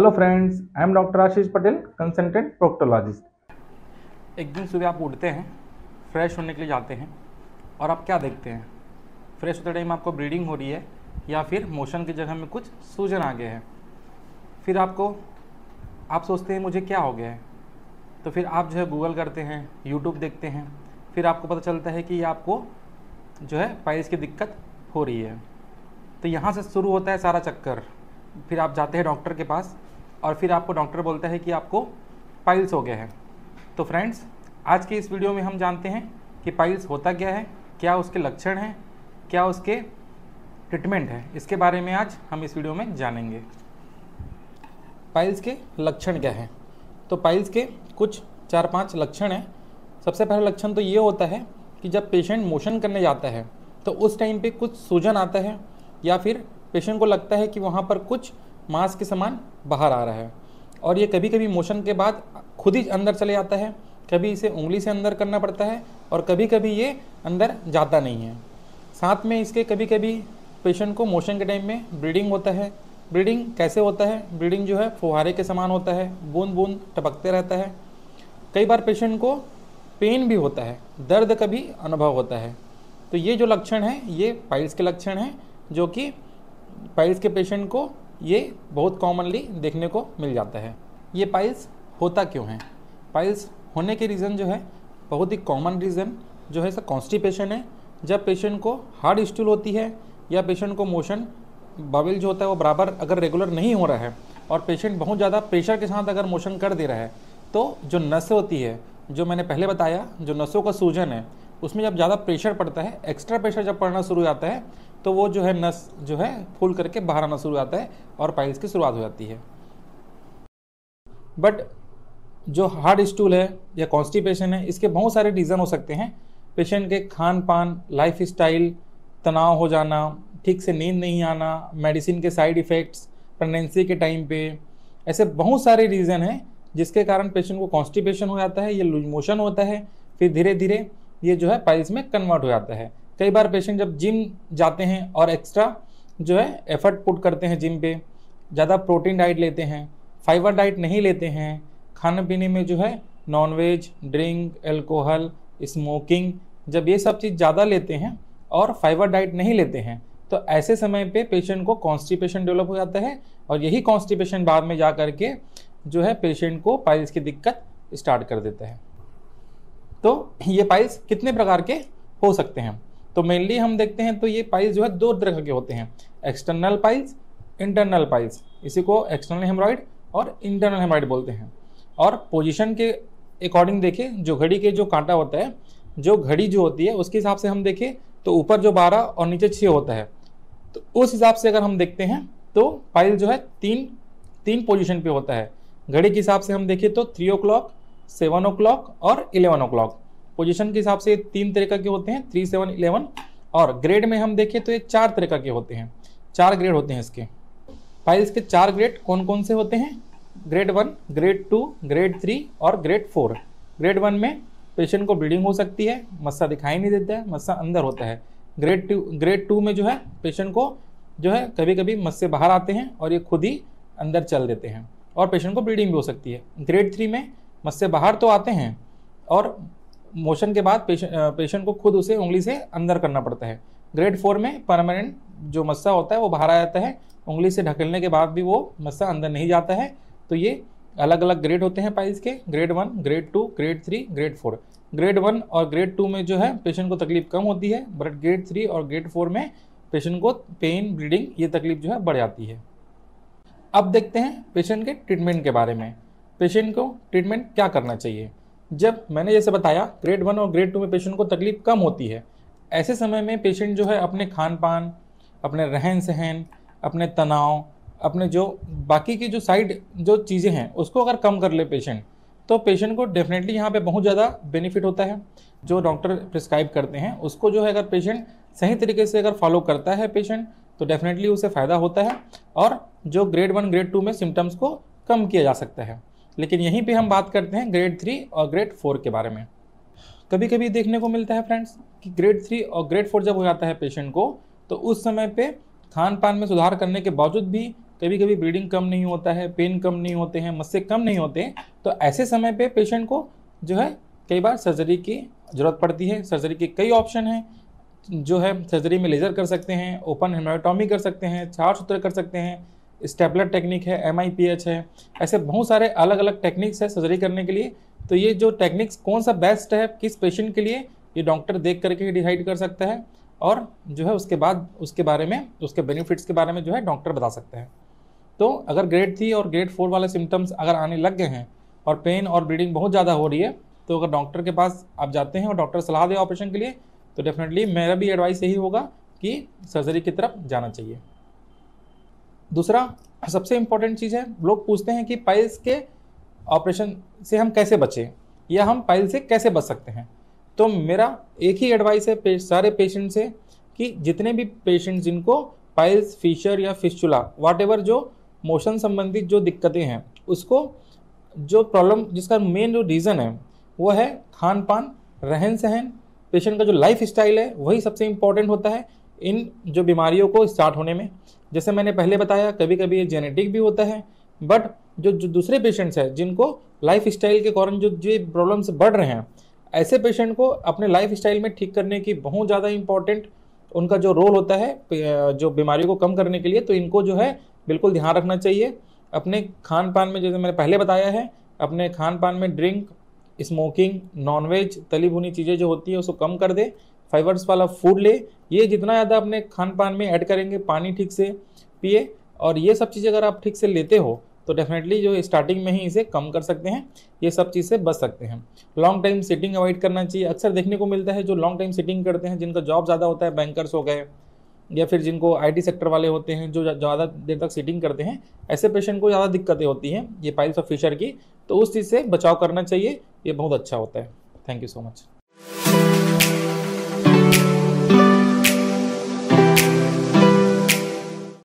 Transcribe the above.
Hello friends, I am doctor Ashish Patel, consultant proctologist. एक दिन सुबह आप उठते हैं, फ्रेश होने के लिए जाते हैं और आप क्या देखते हैं? फ्रेश होते टाइम आपको ब्लीडिंग हो रही है या फिर मोशन की जगह में कुछ सूजन आ गया है। फिर आप सोचते हैं मुझे क्या हो गया है, तो फिर आप जो है गूगल करते हैं, यूट्यूब देखते हैं। फिर आपको पता चलता है कि ये आपको जो है पाइल्स की दिक्कत हो रही है। तो यहाँ से शुरू होता है सारा चक्कर। फिर आप जाते हैं डॉक्टर के पास और फिर आपको डॉक्टर बोलता है कि आपको पाइल्स हो गया है। तो फ्रेंड्स, आज की इस वीडियो में हम जानते हैं कि पाइल्स होता क्या है, क्या उसके लक्षण हैं, क्या उसके ट्रीटमेंट है। इसके बारे में आज हम इस वीडियो में जानेंगे। पाइल्स के लक्षण क्या हैं? तो पाइल्स के कुछ 4-5 लक्षण हैं। सबसे पहला लक्षण तो ये होता है कि जब पेशेंट मोशन करने जाता है तो उस टाइम पे कुछ सूजन आता है या फिर पेशेंट को लगता है कि वहाँ पर कुछ मांस के समान बाहर आ रहा है, और ये कभी कभी मोशन के बाद खुद ही अंदर चले जाता है। कभी इसे उंगली से अंदर करना पड़ता है और कभी कभी ये अंदर जाता नहीं है। साथ में इसके कभी कभी पेशेंट को मोशन के टाइम में ब्लीडिंग होता है। ब्लीडिंग कैसे होता है? ब्लीडिंग जो है फुहारे के समान होता है, बूंद बूंद टपकते रहता है। कई बार पेशेंट को पेन भी होता है, दर्द का भी अनुभव होता है। तो ये जो लक्षण है ये पाइल्स के लक्षण हैं, जो कि पाइल्स के पेशेंट को ये बहुत कॉमनली देखने को मिल जाता है। ये पाइल्स होता क्यों है? पाइल्स होने के रीज़न जो है बहुत ही कॉमन रीज़न जो है कॉन्स्टिपेशन है। जब पेशेंट को हार्ड स्टूल होती है या पेशेंट को मोशन बाउल जो होता है वो बराबर अगर रेगुलर नहीं हो रहा है और पेशेंट बहुत ज़्यादा प्रेशर के साथ अगर मोशन कर दे रहा है, तो जो नस होती है, जो मैंने पहले बताया, जो नसों का सूजन है, उसमें जब ज़्यादा प्रेशर पड़ता है, एक्स्ट्रा प्रेशर जब पड़ना शुरू हो जाता है, तो वो जो है नस जो है फूल करके बाहर आना शुरू हो जाता है और पाइल्स की शुरुआत हो जाती है। बट जो हार्ड स्टूल है या कॉन्स्टिपेशन है, इसके बहुत सारे रीज़न हो सकते हैं। पेशेंट के खान पान, लाइफ स्टाइल, तनाव हो जाना, ठीक से नींद नहीं आना, मेडिसिन के साइड इफ़ेक्ट्स, प्रेगनेंसी के टाइम पे, ऐसे बहुत सारे रीज़न हैं जिसके कारण पेशेंट को कॉन्स्टिपेशन हो जाता है, ये लूज मोशन होता है। फिर धीरे धीरे ये जो है पाइल्स में कन्वर्ट हो जाता है। कई बार पेशेंट जब जिम जाते हैं और एक्स्ट्रा जो है एफर्ट पुट करते हैं जिम पे, ज़्यादा प्रोटीन डाइट लेते हैं, फाइबर डाइट नहीं लेते हैं, खाने पीने में जो है नॉनवेज, ड्रिंक, एल्कोहल, स्मोकिंग, जब ये सब चीज़ ज़्यादा लेते हैं और फाइबर डाइट नहीं लेते हैं, तो ऐसे समय पे पेशेंट को कॉन्स्टिपेशन डेवलप हो जाता है और यही कॉन्स्टिपेशन बाद में जा करके जो है पेशेंट को पाइल्स की दिक्कत स्टार्ट कर देता है। तो ये पाइल्स कितने प्रकार के हो सकते हैं? तो मेनली हम देखते हैं तो ये पाइल्स जो है 2 तरह के होते हैं, एक्सटर्नल पाइल्स, इंटरनल पाइल्स। इसी को एक्सटर्नल हेमरॉइड और इंटरनल हेमरॉइड बोलते हैं। और पोजीशन के अकॉर्डिंग देखें, जो घड़ी के जो कांटा होता है, जो घड़ी जो होती है उसके हिसाब से हम देखें तो ऊपर जो 12 और नीचे 6 होता है, तो उस हिसाब से अगर हम देखते हैं तो पाइल जो है तीन पोजीशन पे होता है। घड़ी के हिसाब से हम देखें तो 3 o'clock, 7 o'clock और 11 o'clock। पोजीशन के हिसाब से 3 तरह के होते हैं, 3, 7, 11। और ग्रेड में हम देखें तो ये 4 तरह के होते हैं, 4 ग्रेड होते हैं इसके। पाइल्स के 4 ग्रेड कौन कौन से होते हैं? ग्रेड 1, ग्रेड 2, ग्रेड 3 और ग्रेड 4। ग्रेड 1 में पेशेंट को ब्लीडिंग हो सकती है, मस्सा दिखाई नहीं देता है, मस्सा अंदर होता है। ग्रेड 2 में जो है पेशेंट को जो है कभी कभी मस्से बाहर आते हैं और ये खुद ही अंदर चल देते हैं और पेशेंट को ब्लीडिंग भी हो सकती है। ग्रेड 3 में मस्से बाहर तो आते हैं और मोशन के बाद पेशेंट को खुद उसे उंगली से अंदर करना पड़ता है। ग्रेड 4 में परमानेंट जो मस्सा होता है वो बाहर आ जाता है, उंगली से ढकेलने के बाद भी वो मस्सा अंदर नहीं जाता है। तो ये अलग अलग ग्रेड होते हैं पाइल्स के, grade 1, grade 2, grade 3, grade 4। Grade 1 और ग्रेड 2 में जो है पेशेंट को तकलीफ कम होती है, बट ग्रेड 3 और ग्रेड 4 में पेशेंट को पेन, ब्लीडिंग, ये तकलीफ जो है बढ़ जाती है। अब देखते हैं पेशेंट के ट्रीटमेंट के बारे में। पेशेंट को ट्रीटमेंट क्या करना चाहिए? जब मैंने जैसे बताया ग्रेड 1 और ग्रेड 2 में पेशेंट को तकलीफ कम होती है, ऐसे समय में पेशेंट जो है अपने खान पान, अपने रहन सहन, अपने तनाव, अपने जो बाकी की जो साइड जो चीज़ें हैं उसको अगर कम कर ले पेशेंट, तो पेशेंट को डेफिनेटली यहाँ पे बहुत ज़्यादा बेनिफिट होता है। जो डॉक्टर प्रिस्क्राइब करते हैं उसको जो है अगर पेशेंट सही तरीके से अगर फॉलो करता है पेशेंट, तो डेफिनेटली उसे फ़ायदा होता है और जो ग्रेड 1, ग्रेड 2 में सिम्टम्स को कम किया जा सकता है। लेकिन यहीं पे हम बात करते हैं ग्रेड 3 और ग्रेड 4 के बारे में। कभी कभी देखने को मिलता है फ्रेंड्स कि ग्रेड 3 और ग्रेड 4 जब हो जाता है पेशेंट को, तो उस समय पे खान पान में सुधार करने के बावजूद भी कभी कभी ब्लीडिंग कम नहीं होता है, पेन कम नहीं होते हैं, मस्से कम नहीं होते हैं, तो ऐसे समय पे पेशेंट को जो है कई बार सर्जरी की ज़रूरत पड़ती है। सर्जरी के कई ऑप्शन हैं, जो है सर्जरी में लेज़र कर सकते हैं, ओपन हेमेटोमी कर सकते हैं, 4 सूत्र कर सकते हैं, स्टेपलर टेक्निक है, MIPH है, ऐसे बहुत सारे अलग अलग टेक्निक्स है सर्जरी करने के लिए। तो ये जो टेक्निक्स कौन सा बेस्ट है किस पेशेंट के लिए, ये डॉक्टर देख करके ही डिसाइड कर सकता है, और जो है उसके बाद उसके बारे में, उसके बेनिफिट्स के बारे में जो है डॉक्टर बता सकता है। तो अगर ग्रेड 3 और ग्रेड 4 वाले सिम्टम्स अगर आने लग गए हैं और पेन और ब्लीडिंग बहुत ज़्यादा हो रही है, तो अगर डॉक्टर के पास आप जाते हैं और डॉक्टर सलाह दे ऑपरेशन के लिए, तो डेफिनेटली मेरा भी एडवाइस यही होगा कि सर्जरी की तरफ जाना चाहिए। दूसरा सबसे इम्पॉर्टेंट चीज़ है, लोग पूछते हैं कि पाइल्स के ऑपरेशन से हम कैसे बचें या हम पाइल से कैसे बच सकते हैं। तो मेरा एक ही एडवाइस है सारे पेशेंट से कि जितने भी पेशेंट जिनको पाइल्स, फिशर या फिस्चुला व्हाटएवर जो मोशन संबंधित जो दिक्कतें हैं, उसको जो प्रॉब्लम जिसका मेन जो रीज़न है वो है खान पान, रहन सहन, पेशेंट का जो लाइफ स्टाइल है, वही सबसे इम्पॉर्टेंट होता है इन जो बीमारियों को स्टार्ट होने में। जैसे मैंने पहले बताया, कभी कभी ये जेनेटिक भी होता है, बट जो दूसरे पेशेंट्स हैं जिनको लाइफ स्टाइल के कारण जो प्रॉब्लम्स बढ़ रहे हैं, ऐसे पेशेंट को अपने लाइफ स्टाइल में ठीक करने की बहुत ज़्यादा इंपॉर्टेंट उनका जो रोल होता है जो बीमारियों को कम करने के लिए। तो इनको जो है बिल्कुल ध्यान रखना चाहिए अपने खान पान में। जैसे मैंने पहले बताया है, अपने खान पान में ड्रिंक, स्मोकिंग, नॉनवेज, तली भुनी चीज़ें जो होती है उसको कम कर दे, फाइबर्स वाला फूड ले। ये जितना ज़्यादा अपने खान पान में ऐड करेंगे, पानी ठीक से पिए, और ये सब चीज़ें अगर आप ठीक से लेते हो तो डेफिनेटली जो स्टार्टिंग में ही इसे कम कर सकते हैं, ये सब चीज़ से बच सकते हैं। लॉन्ग टाइम सिटिंग अवॉइड करना चाहिए। अक्सर देखने को मिलता है जो लॉन्ग टाइम सिटिंग करते हैं, जिनका जॉब ज़्यादा होता है, बैंकर्स हो गए या फिर जिनको IT सेक्टर वाले होते हैं जो ज़्यादा देर तक सिटिंग करते हैं, ऐसे पेशेंट को ज़्यादा दिक्कतें होती हैं ये पाइल्स और फिशर की। तो उस चीज़ से बचाव करना चाहिए, ये बहुत अच्छा होता है। Thank you so much.